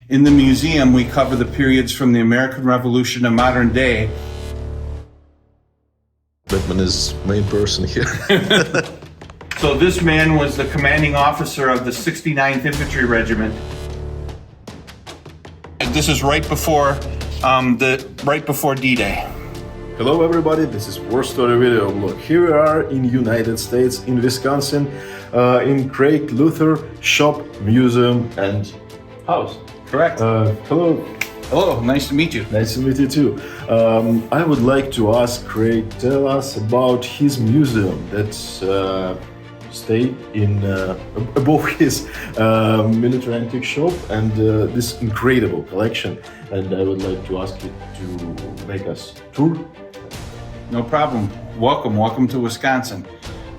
In the museum, we cover the periods from the American Revolution to modern day. Batman is main person here. So this man was the commanding officer of the 69th Infantry Regiment. This is right before D-Day. Hello everybody, this is War Story Video Blog. Here we are in United States, in Wisconsin, in Craig Luther Shop, Museum and House. Correct. Hello. Hello, nice to meet you. Nice to meet you too. I would like to ask Craig, tell us about his museum that's stay in above his military antique shop and this incredible collection. And I would like to ask you to make us tour. No problem. Welcome to Wisconsin.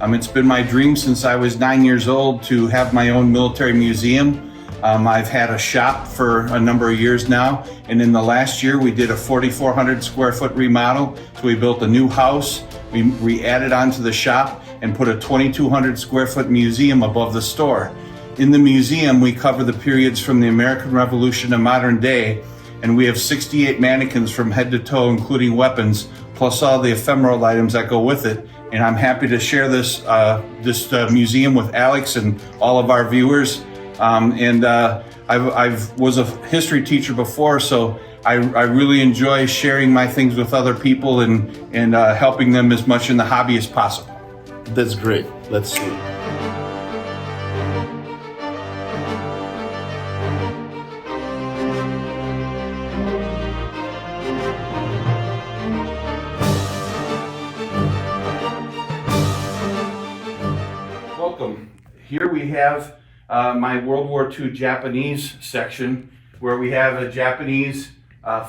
It's been my dream since I was 9 years old to have my own military museum. I've had a shop for a number of years now, and in the last year we did a 4,400 square foot remodel. So we built a new house, we added onto the shop and put a 2,200 square foot museum above the store. In the museum, we cover the periods from the American Revolution to modern day, and we have 68 mannequins from head to toe, including weapons, plus all the ephemeral items that go with it. And I'm happy to share this museum with Alex and all of our viewers. I was a history teacher before, so I really enjoy sharing my things with other people and helping them as much in the hobby as possible. That's great. Let's see. Welcome. Here we have my World War II Japanese section, where we have a Japanese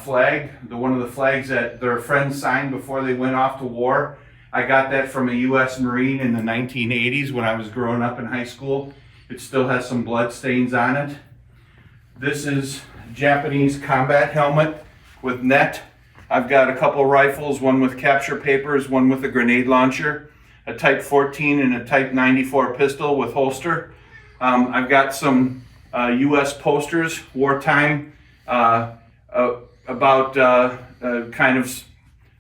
flag, one of the flags that their friends signed before they went off to war. I got that from a U.S. Marine in the 1980s when I was growing up in high school. It still has some blood stains on it. This is Japanese combat helmet with net. I've got a couple rifles, one with capture papers, one with a grenade launcher, a Type 14 and a Type 94 pistol with holster. I've got some U.S. posters, wartime, about kind of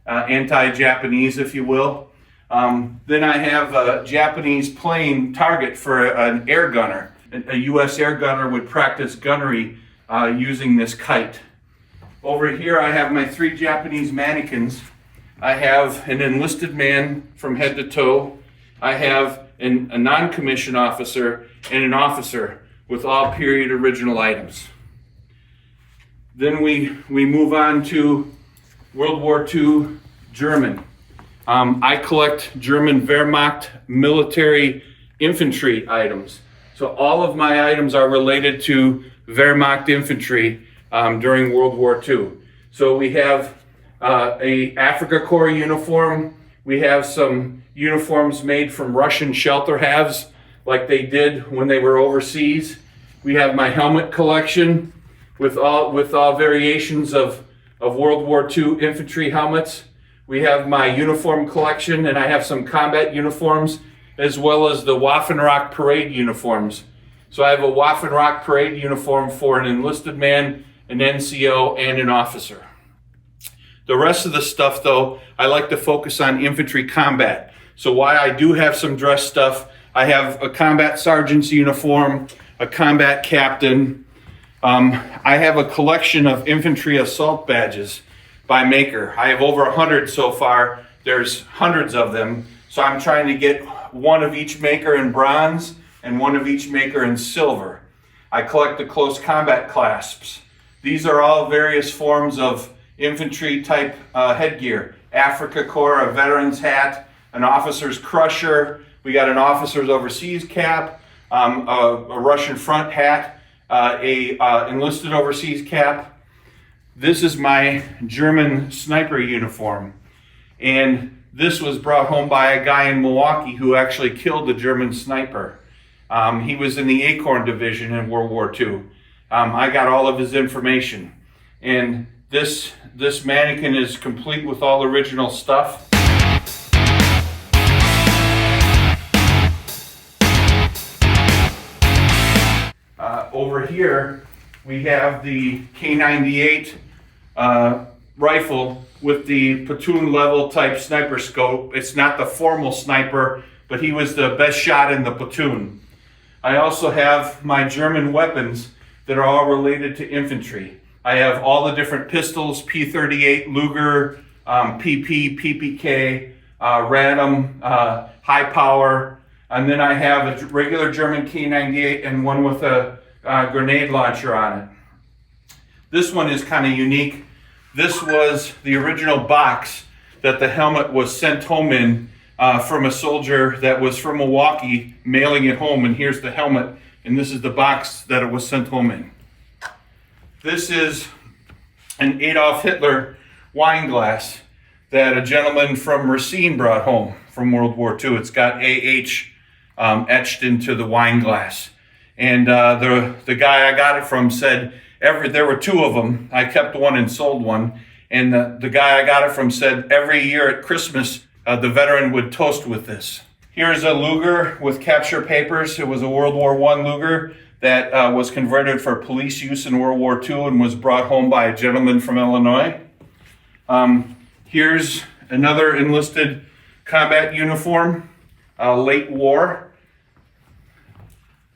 anti-Japanese, if you will. Then I have a Japanese plane target for an air gunner. A U.S. air gunner would practice gunnery using this kite. Over here I have my 3 Japanese mannequins. I have an enlisted man from head to toe. I have a non-commissioned officer and an officer with all period original items. Then we move on to World War II German. I collect German Wehrmacht military infantry items. So all of my items are related to Wehrmacht infantry during World War II. So we have a Afrika Korps uniform. We have some uniforms made from Russian shelter halves like they did when they were overseas. We have my helmet collection with all variations of World War II infantry helmets. We have my uniform collection, and I have some combat uniforms as well as the Waffenrock parade uniforms. So I have a Waffenrock parade uniform for an enlisted man, an NCO, and an officer. The rest of the stuff, though, I like to focus on infantry combat. So while I do have some dress stuff, I have a combat sergeant's uniform, a combat captain. I have a collection of infantry assault badges by maker. I have over 100 so far. There's hundreds of them. So I'm trying to get one of each maker in bronze and one of each maker in silver. I collect the close combat clasps. These are all various forms of infantry type headgear. Afrika Korps, a veteran's hat, an officer's crusher. We got an officer's overseas cap, a Russian front hat, a enlisted overseas cap. This is my German sniper uniform. And this was brought home by a guy in Milwaukee who actually killed the German sniper. He was in the Airborne division in World War II. I got all of his information. And this mannequin is complete with all original stuff. Over here, we have the K98 rifle with the platoon level type sniper scope. It's not the formal sniper, but he was the best shot in the platoon. I also have my German weapons that are all related to infantry. I have all the different pistols, P38, Luger, PP, PPK, Radom, high power, and then I have a regular German K98 and one with a grenade launcher on it. This one is kind of unique. This was the original box that the helmet was sent home in from a soldier that was from Milwaukee, mailing it home, and here's the helmet, and this is the box that it was sent home in. This is an Adolf Hitler wine glass that a gentleman from Racine brought home from World War II. It's got AH etched into the wine glass. And the guy I got it from said, there were two of them. I kept one and sold one. And the guy I got it from said every year at Christmas, the veteran would toast with this. Here's a Luger with capture papers. It was a World War I Luger that was converted for police use in World War II and was brought home by a gentleman from Illinois. Here's another enlisted combat uniform, late war.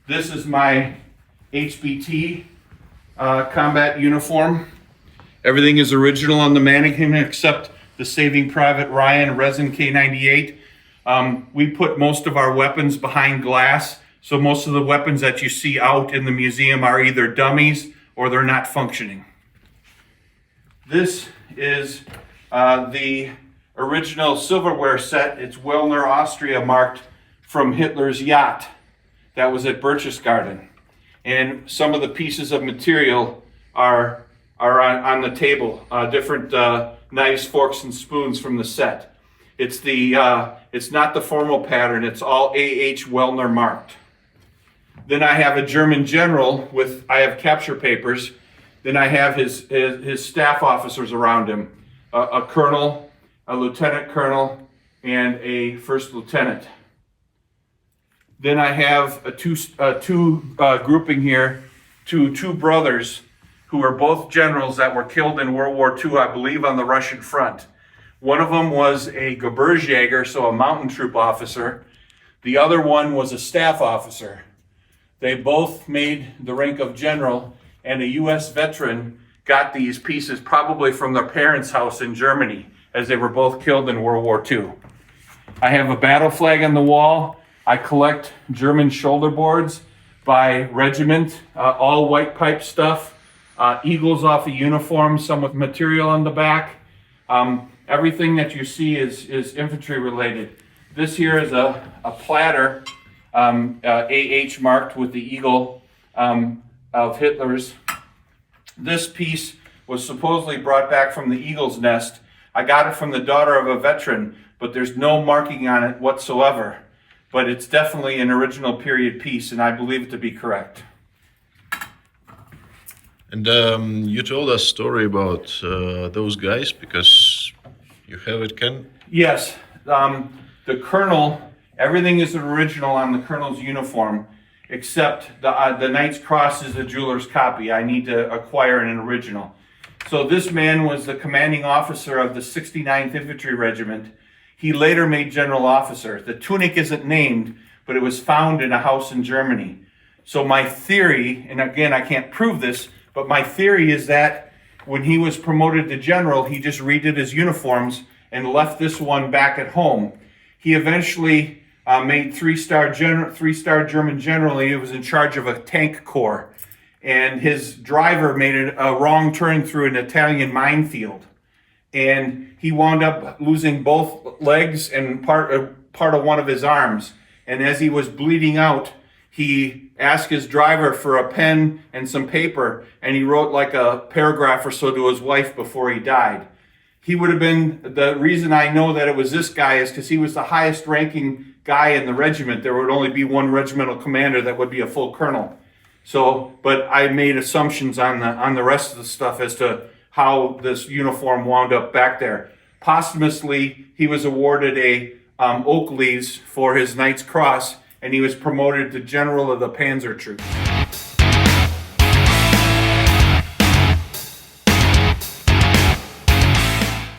This is my HBT combat uniform. Everything is original on the mannequin except the Saving Private Ryan resin K98. We put most of our weapons behind glass, so most of the weapons that you see out in the museum are either dummies or they're not functioning. This is the original silverware set. It's Wellner, Austria marked from Hitler's yacht that was at Berchtesgaden. And some of the pieces of material are on the table, different knives, forks, and spoons from the set. It's not the formal pattern, it's all AH Wellner marked. Then I have a German general I have capture papers. Then I have his staff officers around him, a colonel, a lieutenant colonel, and a first lieutenant. Then I have a two grouping here, two brothers who are both generals that were killed in World War II, I believe, on the Russian front. One of them was a Gebirgsjäger, so a mountain troop officer. The other one was a staff officer. They both made the rank of general, and a U.S. veteran got these pieces probably from their parents' house in Germany, as they were both killed in World War II. I have a battle flag on the wall. I collect German shoulder boards by regiment, all white pipe stuff, eagles off a uniform, some with material on the back. Everything that you see is infantry related. This here is a platter, AH marked with the eagle of Hitler's. This piece was supposedly brought back from the eagle's nest. I got it from the daughter of a veteran, but there's no marking on it whatsoever. But it's definitely an original period piece, and I believe it to be correct. And you told us a story about those guys because you have it, Ken? Yes. The colonel, everything is original on the colonel's uniform, except the Knight's Cross is a jeweler's copy. I need to acquire an original. So this man was the commanding officer of the 69th Infantry Regiment. He later made general officer. The tunic isn't named, but it was found in a house in Germany. So my theory, and again, I can't prove this, but my theory is that when he was promoted to general, he just redid his uniforms and left this one back at home. He eventually made three-star German general. He was in charge of a tank corps. And his driver made a wrong turn through an Italian minefield. And he wound up losing both legs and part of one of his arms. And as he was bleeding out, he asked his driver for a pen and some paper, and he wrote like a paragraph or so to his wife before he died. He would have been, the reason I know that it was this guy is because he was the highest ranking guy in the regiment. There would only be one regimental commander that would be a full colonel. So, but I made assumptions on the rest of the stuff as to how this uniform wound up back there. Posthumously, he was awarded a Oak Leaves for his Knight's Cross, and he was promoted to General of the Panzer Troops.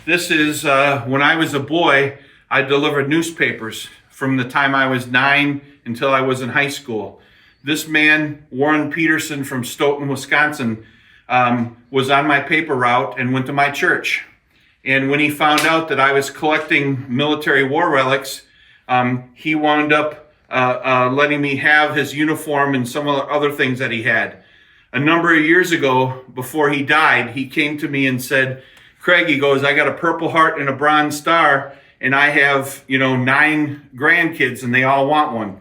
This is when I was a boy, I delivered newspapers from the time I was 9 until I was in high school. This man, Warren Peterson from Stoughton, Wisconsin, was on my paper route and went to my church. And when he found out that I was collecting military war relics, he wound up letting me have his uniform and some other things that he had. A number of years ago, before he died, he came to me and said, Craig, he goes, I got a Purple Heart and a Bronze Star, and I have, 9 grandkids, and they all want one.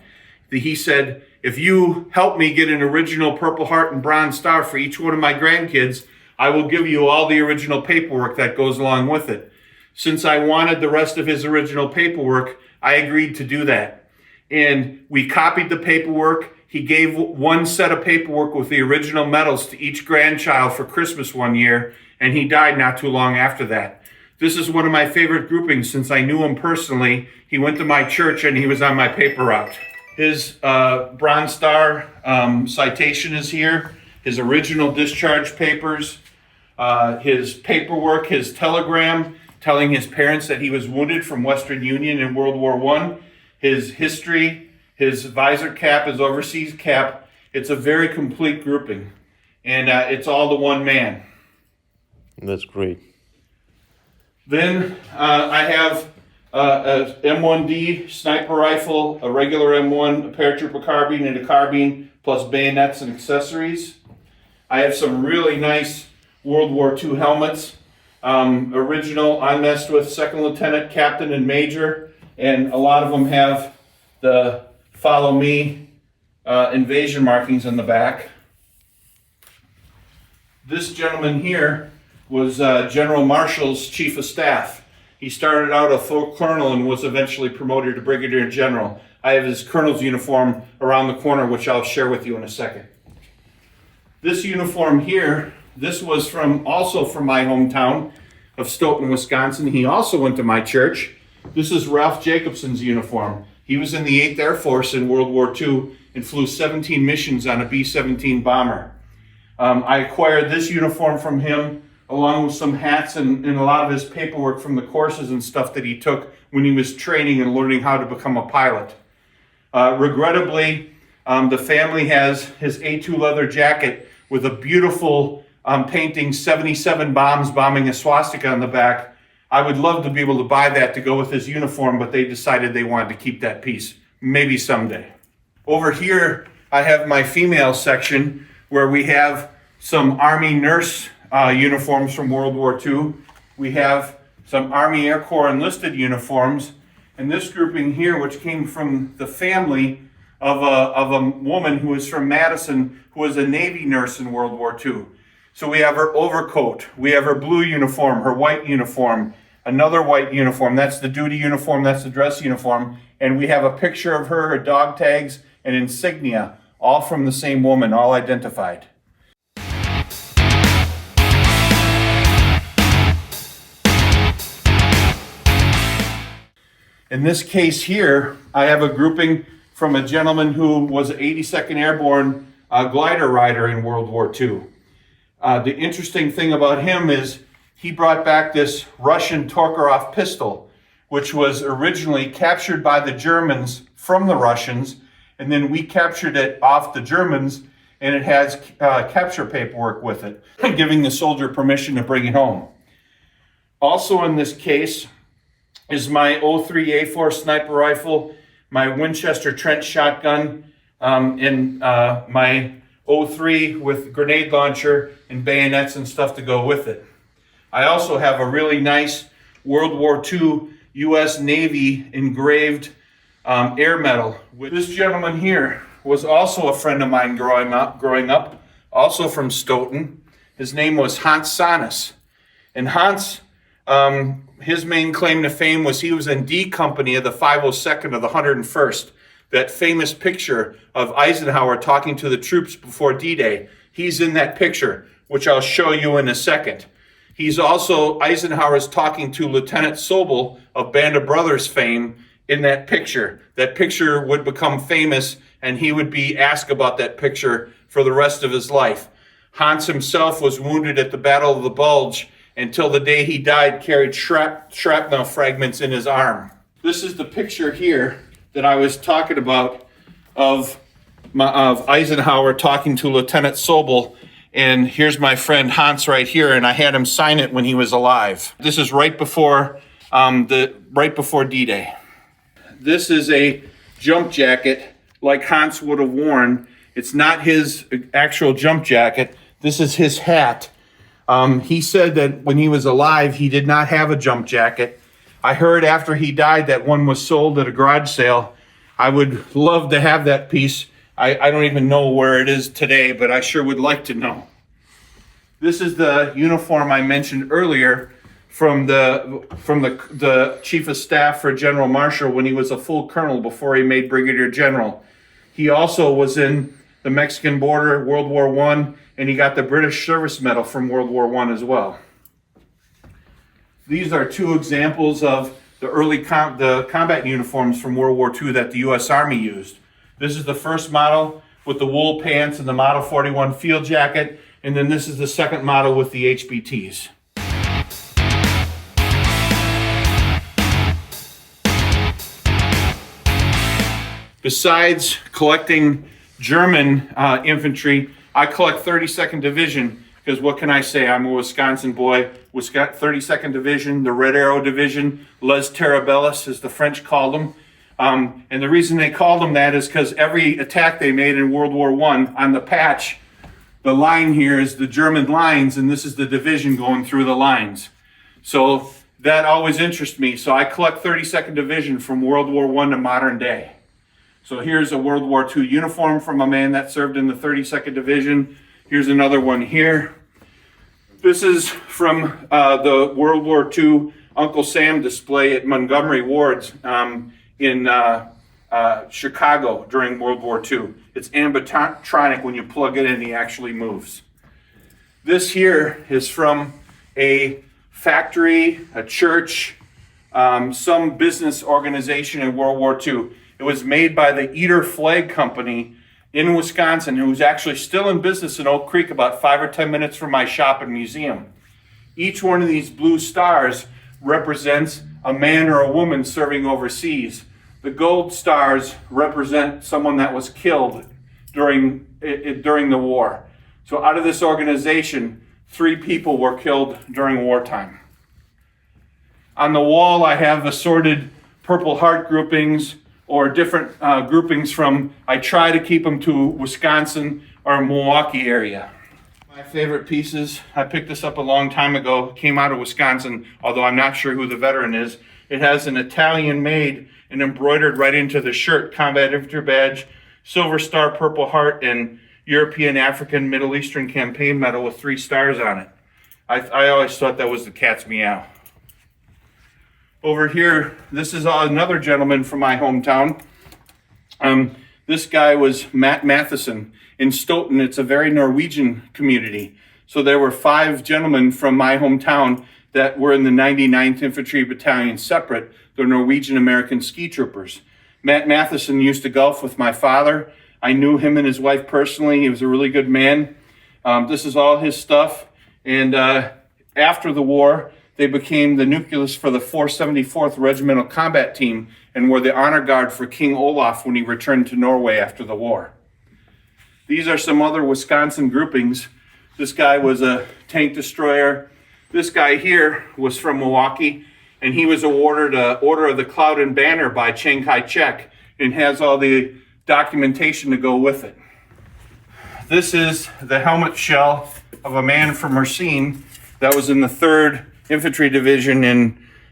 He said, if you help me get an original Purple Heart and Bronze Star for each one of my grandkids, I will give you all the original paperwork that goes along with it. Since I wanted the rest of his original paperwork, I agreed to do that. And we copied the paperwork. He gave one set of paperwork with the original medals to each grandchild for Christmas one year, and he died not too long after that. This is one of my favorite groupings since I knew him personally. He went to my church and he was on my paper route. His Bronze Star citation is here, his original discharge papers, his paperwork, his telegram telling his parents that he was wounded from Western Union in World War I, his history, his visor cap, his overseas cap. It's a very complete grouping, and it's all to one man. That's great. Then I have a M1D sniper rifle, a regular M1, a paratrooper carbine, and a carbine, plus bayonets and accessories. I have some really nice World War II helmets, original, unmessed with, second lieutenant, captain, and major, and a lot of them have the Follow Me invasion markings in the back. This gentleman here was General Marshall's chief of staff. He started out a full colonel and was eventually promoted to brigadier general. I have his colonel's uniform around the corner, which I'll share with you in a second. This uniform here, this was also from my hometown of Stoughton, Wisconsin. He also went to my church. This is Ralph Jacobson's uniform. He was in the 8th Air Force in World War II and flew 17 missions on a B-17 bomber. I acquired this uniform from him along with some hats and a lot of his paperwork from the courses and stuff that he took when he was training and learning how to become a pilot. Regrettably, the family has his A2 leather jacket with a beautiful painting, 77 bombs bombing a swastika on the back. I would love to be able to buy that to go with his uniform, but they decided they wanted to keep that piece. Maybe someday. Over here, I have my female section where we have some Army nurse uniforms from World War II. We have some Army Air Corps enlisted uniforms, and this grouping here, which came from the family of a woman who was from Madison, who was a Navy nurse in World War II. So we have her overcoat, we have her blue uniform, her white uniform, another white uniform, that's the duty uniform, that's the dress uniform, and we have a picture of her dog tags, and insignia, all from the same woman, all identified. In this case here, I have a grouping from a gentleman who was an 82nd Airborne glider rider in World War II. The interesting thing about him is he brought back this Russian Tokarev pistol, which was originally captured by the Germans from the Russians, and then we captured it off the Germans, and it has capture paperwork with it, giving the soldier permission to bring it home. Also in this case is my 03A4 sniper rifle, my Winchester trench shotgun, and my 03 with grenade launcher and bayonets and stuff to go with it. I also have a really nice World War II U.S. Navy engraved air medal. This gentleman here was also a friend of mine growing up, also from Stoughton. His name was Hans Sanis. And Hans, his main claim to fame was he was in D Company of the 502nd of the 101st. That famous picture of Eisenhower talking to the troops before D-Day. He's in that picture, which I'll show you in a second. He's also, Eisenhower's talking to Lieutenant Sobel of Band of Brothers fame in that picture. That picture would become famous, and he would be asked about that picture for the rest of his life. Hans himself was wounded at the Battle of the Bulge, until the day he died, carried shrapnel fragments in his arm. This is the picture here that I was talking about of Eisenhower talking to Lieutenant Sobel. And here's my friend Hans right here, and I had him sign it when he was alive. This is right before D-Day. This is a jump jacket like Hans would have worn. It's not his actual jump jacket. This is his hat. He said that when he was alive, he did not have a jump jacket. I heard after he died that one was sold at a garage sale. I would love to have that piece. I don't even know where it is today, but I sure would like to know. This is the uniform I mentioned earlier from the Chief of Staff for General Marshall when he was a full colonel before he made Brigadier General. He also was in the Mexican border, World War I, and he got the British Service Medal from World War I as well. These are two examples of the early combat uniforms from World War II that the U.S. Army used. This is the first model with the wool pants and the Model 41 field jacket, and then this is the second model with the HBTs. Besides collecting German infantry, I collect 32nd Division, because what can I say? I'm a Wisconsin boy. 32nd Division, the Red Arrow Division, Les Terrebellis, as the French called them. And the reason they called them that is because every attack they made in World War I, on the patch, the line here is the German lines, and this is the division going through the lines. So that always interests me. So I collect 32nd Division from World War I to modern day. So here's a World War II uniform from a man that served in the 32nd Division. Here's another one here. This is from the World War II Uncle Sam display at Montgomery Ward's in Chicago during World War II. It's animatronic. When you plug it in, he actually moves. This here is from a factory, a church, some business organization in World War II. It was made by the Eater Flag Company in Wisconsin, who's actually still in business in Oak Creek, about 5 or 10 minutes from my shop and museum. Each one of these blue stars represents a man or a woman serving overseas. The gold stars represent someone that was killed during the war. So out of this organization, 3 people were killed during wartime. On the wall, I have assorted Purple Heart groupings, or different groupings from, I try to keep them to Wisconsin or Milwaukee area. My favorite pieces, I picked this up a long time ago, came out of Wisconsin, although I'm not sure who the veteran is. It has an Italian made and embroidered right into the shirt, Combat Infantry Badge, Silver Star, Purple Heart, and European, African, Middle Eastern Campaign Medal with 3 stars on it. I always thought that was the cat's meow. Over here, this is another gentleman from my hometown. This guy was Matt Matheson. In Stoughton, it's a very Norwegian community. So there were 5 gentlemen from my hometown that were in the 99th Infantry Battalion separate, the Norwegian American ski troopers. Matt Matheson used to golf with my father. I knew him and his wife personally. He was a really good man. This is all his stuff. And after the war, they became the nucleus for the 474th Regimental Combat Team and were the honor guard for King Olaf when he returned to Norway after the war. These are some other Wisconsin groupings. This guy was a tank destroyer. This guy here was from Milwaukee, and he was awarded an Order of the Cloud and Banner by Chiang Kai-shek and has all the documentation to go with it. This is the helmet shell of a man from Racine that was in the 3rd Infantry Division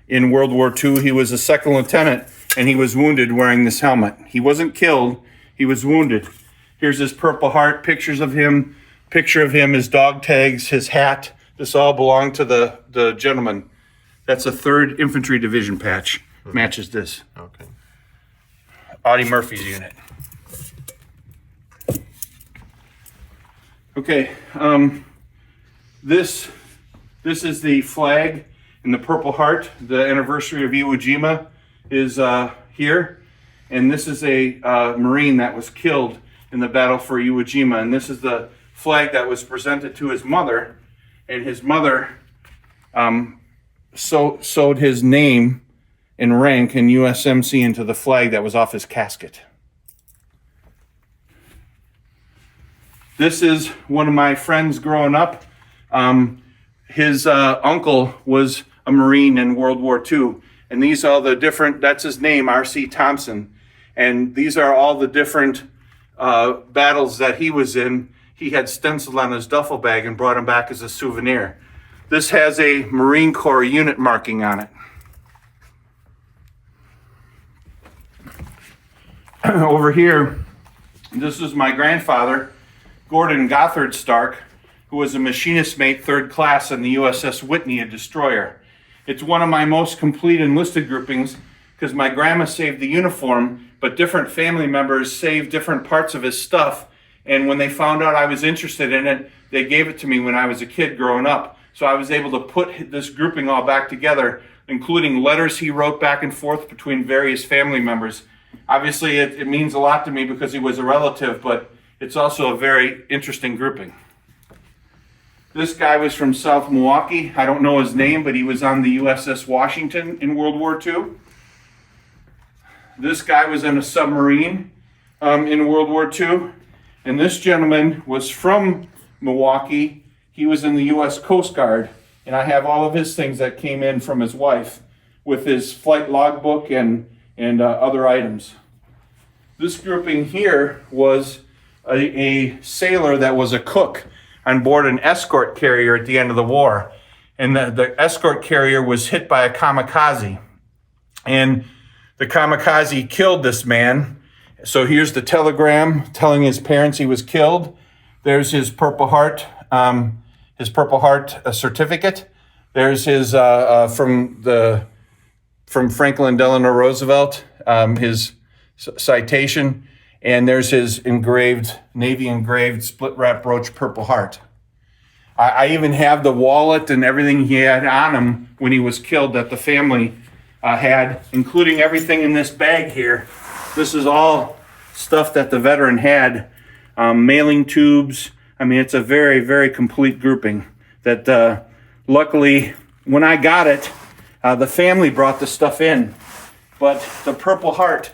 in World War II. He was a 2nd lieutenant, and he was wounded wearing this helmet. He wasn't killed, he was wounded. Here's his Purple Heart, picture of him, his dog tags, his hat. This all belonged to the gentleman. That's a 3rd Infantry Division patch. Matches this. Okay. Audie Murphy's unit. Okay, this is the flag and the Purple Heart. The anniversary of Iwo Jima is here. And this is a Marine that was killed in the battle for Iwo Jima. And this is the flag that was presented to his mother. And his mother sewed his name and rank and USMC into the flag that was off his casket. This is one of my friends growing up. His uncle was a Marine in World War II. And these are the different, that's his name, R.C. Thompson. And these are all the different battles that he was in. He had stenciled on his duffel bag and brought them back as a souvenir. This has a Marine Corps unit marking on it. Over here, this is my grandfather, Gordon Gothard Stark, who was a machinist mate 3rd class on the USS Whitney, a destroyer. It's one of my most complete enlisted groupings because my grandma saved the uniform, but different family members saved different parts of his stuff. And when they found out I was interested in it, they gave it to me when I was a kid growing up. So I was able to put this grouping all back together, including letters he wrote back and forth between various family members. Obviously, it means a lot to me because he was a relative, but it's also a very interesting grouping. This guy was from South Milwaukee. I don't know his name, but he was on the USS Washington in World War II. This guy was in a submarine in World War II. And this gentleman was from Milwaukee. He was in the U.S. Coast Guard. And I have all of his things that came in from his wife with his flight logbook and other items. This grouping here was a sailor that was a cook on board an escort carrier at the end of the war. And the escort carrier was hit by a kamikaze. And the kamikaze killed this man. So here's the telegram telling his parents he was killed. There's his Purple Heart certificate. There's his from Franklin Delano Roosevelt, his citation. And there's his Navy engraved split wrap brooch Purple Heart. I even have the wallet and everything he had on him when he was killed that the family had, including everything in this bag here. This is all stuff that the veteran had, mailing tubes. I mean, it's a very, very complete grouping that luckily, when I got it, the family brought the stuff in. But the Purple Heart,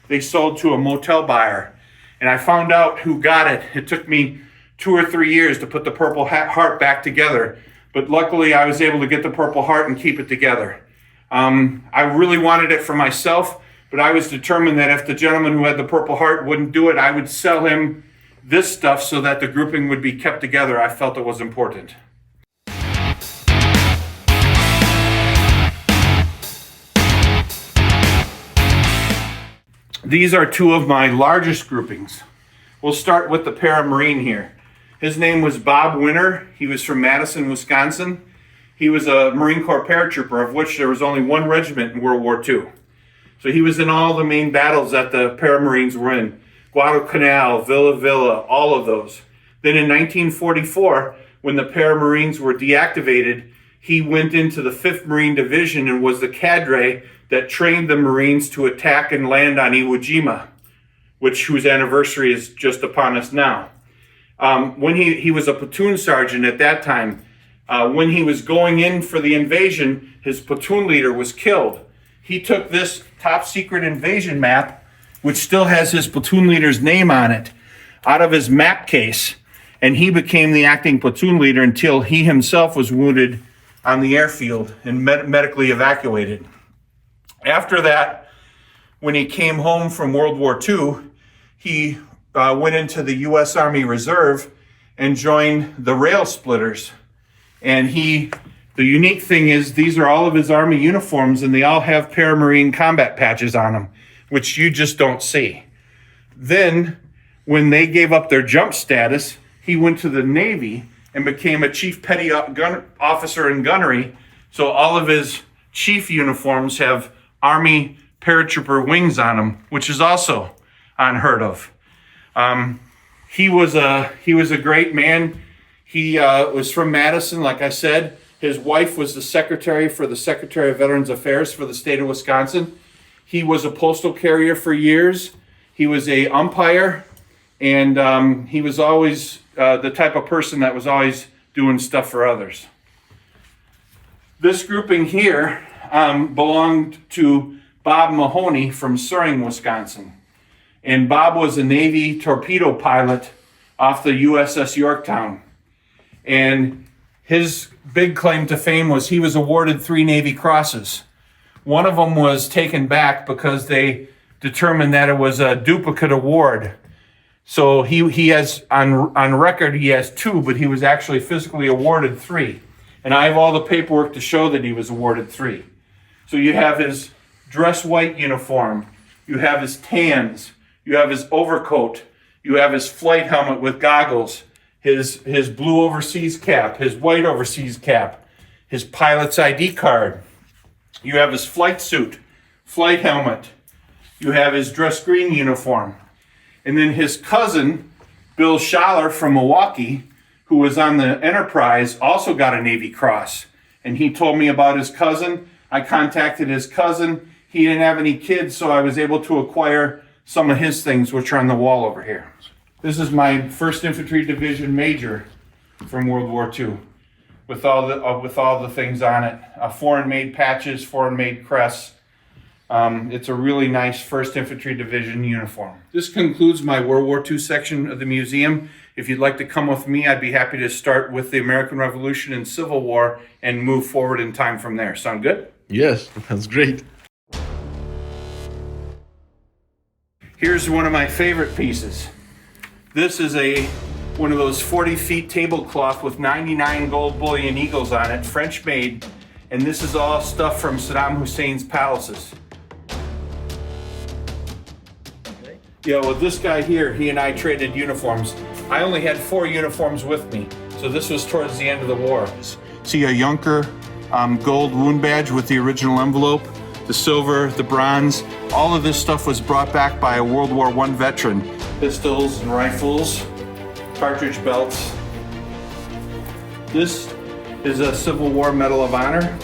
they sold to a motel buyer. And I found out who got it. It took me 2 or 3 years to put the Purple Heart back together. But luckily, I was able to get the Purple Heart and keep it together. I really wanted it for myself, but I was determined that if the gentleman who had the Purple Heart wouldn't do it, I would sell him this stuff so that the grouping would be kept together. I felt it was important. These are 2 of my largest groupings. We'll start with the Paramarine here. His name was Bob Winter. He was from Madison, Wisconsin. He was a Marine Corps Paratrooper, of which there was only 1 regiment in World War II. So he was in all the main battles that the Paramarines were in. Guadalcanal, Villa Villa, all of those. Then in 1944, when the Paramarines were deactivated, he went into the 5th Marine Division and was the cadre that trained the Marines to attack and land on Iwo Jima, whose anniversary is just upon us now. When he was a platoon sergeant at that time, when he was going in for the invasion, his platoon leader was killed. He took this top secret invasion map, which still has his platoon leader's name on it, out of his map case, and he became the acting platoon leader until he himself was wounded on the airfield and medically evacuated. After that, when he came home from World War II, he went into the U.S. Army Reserve and joined the Rail Splitters. And the unique thing is these are all of his Army uniforms, and they all have Paramarine combat patches on them, which you just don't see. Then, when they gave up their jump status, he went to the Navy and became a Chief Petty Officer in Gunnery. So all of his chief uniforms have Army Paratrooper wings on them, which is also unheard of. He was a great man. He was from Madison, like I said. His wife was the secretary for the Secretary of Veterans Affairs for the state of Wisconsin. He was a postal carrier for years. He was a umpire, and he was always the type of person that was always doing stuff for others. This grouping here belonged to Bob Mahoney from Suring, Wisconsin. And Bob was a Navy torpedo pilot off the USS Yorktown. And his big claim to fame was he was awarded 3 Navy Crosses. One of them was taken back because they determined that it was a duplicate award. So he has, on record, he has 2, but he was actually physically awarded 3. And I have all the paperwork to show that he was awarded 3. So you have his dress white uniform, you have his tans, you have his overcoat, you have his flight helmet with goggles, his blue overseas cap, his white overseas cap, his pilot's ID card. You have his flight suit, flight helmet. You have his dress green uniform. And then his cousin, Bill Schaller from Milwaukee, who was on the Enterprise, also got a Navy Cross. And he told me about his cousin. I contacted his cousin. He didn't have any kids, so I was able to acquire some of his things, which are on the wall over here. This is my 1st Infantry Division Major from World War II, with all the things on it. Foreign-made patches, foreign-made crests. It's a really nice 1st Infantry Division uniform. This concludes my World War II section of the museum. If you'd like to come with me, I'd be happy to start with the American Revolution and Civil War and move forward in time from there. Sound good? Yes, that's great. Here's one of my favorite pieces. This is one of those 40 feet tablecloth with 99 gold bullion eagles on it, French made, and this is all stuff from Saddam Hussein's palaces. Okay. Yeah, well, this guy here, he and I traded uniforms. I only had 4 uniforms with me, so this was towards the end of the war. See a Junker gold wound badge with the original envelope, the silver, the bronze. All of this stuff was brought back by a World War I veteran. Pistols and rifles, cartridge belts. This is a Civil War Medal of Honor.